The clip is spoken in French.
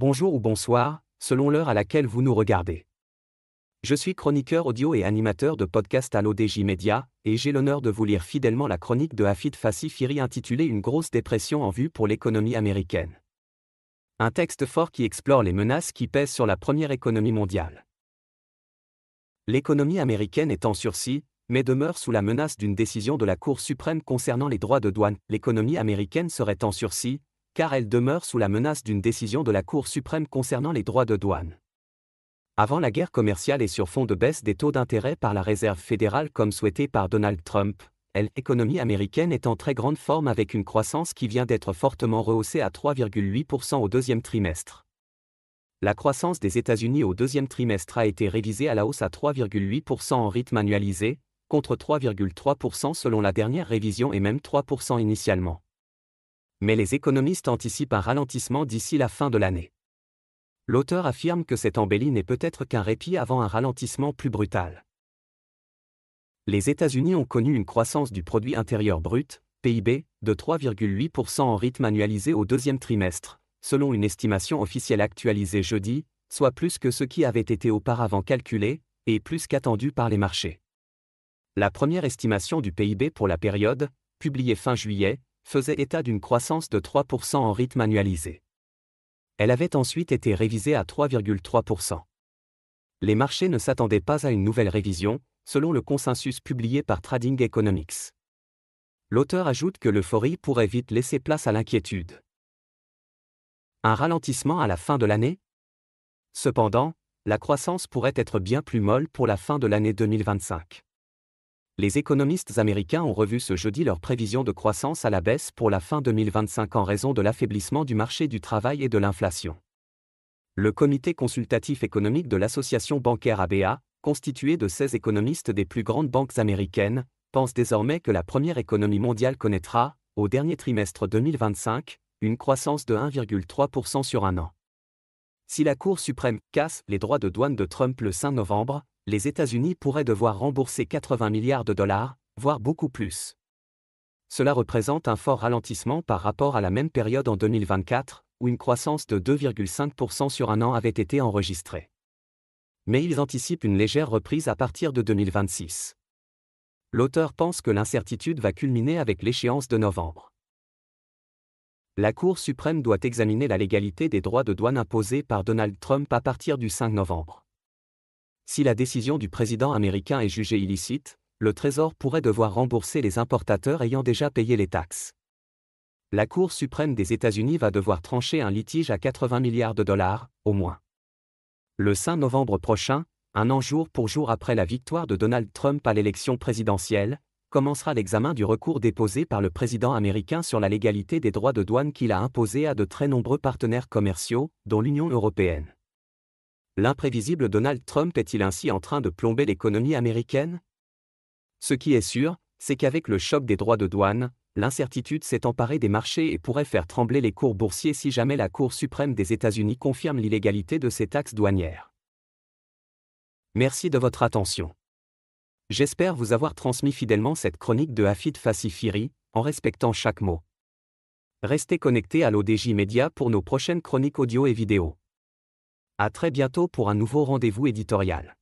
Bonjour ou bonsoir, selon l'heure à laquelle vous nous regardez. Je suis chroniqueur audio et animateur de podcast à l'ODJ Media, et j'ai l'honneur de vous lire fidèlement la chronique de Hafid Fassi Fihri intitulée Une grosse dépression en vue pour l'économie américaine. Un texte fort qui explore les menaces qui pèsent sur la première économie mondiale. L'économie américaine est en sursis, mais demeure sous la menace d'une décision de la Cour suprême concernant les droits de douane. L'économie américaine serait en sursis, car elle demeure sous la menace d'une décision de la Cour suprême concernant les droits de douane. Avant la guerre commerciale et sur fond de baisse des taux d'intérêt par la Réserve fédérale comme souhaité par Donald Trump, l'économie américaine est en très grande forme avec une croissance qui vient d'être fortement rehaussée à 3,8% au deuxième trimestre. La croissance des États-Unis au deuxième trimestre a été révisée à la hausse à 3,8% en rythme annualisé, contre 3,3% selon la dernière révision et même 3% initialement. Mais les économistes anticipent un ralentissement d'ici la fin de l'année. L'auteur affirme que cette embellie n'est peut-être qu'un répit avant un ralentissement plus brutal. Les États-Unis ont connu une croissance du produit intérieur brut, PIB, de 3,8% en rythme annualisé au deuxième trimestre, selon une estimation officielle actualisée jeudi, soit plus que ce qui avait été auparavant calculé, et plus qu'attendu par les marchés. La première estimation du PIB pour la période, publiée fin juillet, faisait état d'une croissance de 3% en rythme annualisé. Elle avait ensuite été révisée à 3,3%. Les marchés ne s'attendaient pas à une nouvelle révision, selon le consensus publié par Trading Economics. L'auteur ajoute que l'euphorie pourrait vite laisser place à l'inquiétude. Un ralentissement à la fin de l'année ? Cependant, la croissance pourrait être bien plus molle pour la fin de l'année 2025. Les économistes américains ont revu ce jeudi leurs prévisions de croissance à la baisse pour la fin 2025 en raison de l'affaiblissement du marché du travail et de l'inflation. Le comité consultatif économique de l'association bancaire ABA, constitué de 16 économistes des plus grandes banques américaines, pense désormais que la première économie mondiale connaîtra, au dernier trimestre 2025, une croissance de 1,3% sur un an. Si la Cour suprême casse les droits de douane de Trump le 5 novembre, les États-Unis pourraient devoir rembourser 80 milliards de dollars, voire beaucoup plus. Cela représente un fort ralentissement par rapport à la même période en 2024, où une croissance de 2,5% sur un an avait été enregistrée. Mais ils anticipent une légère reprise à partir de 2026. L'auteur pense que l'incertitude va culminer avec l'échéance de novembre. La Cour suprême doit examiner la légalité des droits de douane imposés par Donald Trump à partir du 5 novembre. Si la décision du président américain est jugée illicite, le Trésor pourrait devoir rembourser les importateurs ayant déjà payé les taxes. La Cour suprême des États-Unis va devoir trancher un litige à 80 milliards de dollars, au moins. Le 5 novembre prochain, un an jour pour jour après la victoire de Donald Trump à l'élection présidentielle, commencera l'examen du recours déposé par le président américain sur la légalité des droits de douane qu'il a imposés à de très nombreux partenaires commerciaux, dont l'Union européenne. L'imprévisible Donald Trump est-il ainsi en train de plomber l'économie américaine ? Ce qui est sûr, c'est qu'avec le choc des droits de douane, l'incertitude s'est emparée des marchés et pourrait faire trembler les cours boursiers si jamais la Cour suprême des États-Unis confirme l'illégalité de ces taxes douanières. Merci de votre attention. J'espère vous avoir transmis fidèlement cette chronique de Hafid Fassi Fihri, en respectant chaque mot. Restez connectés à l'ODJ Media pour nos prochaines chroniques audio et vidéo. À très bientôt pour un nouveau rendez-vous éditorial.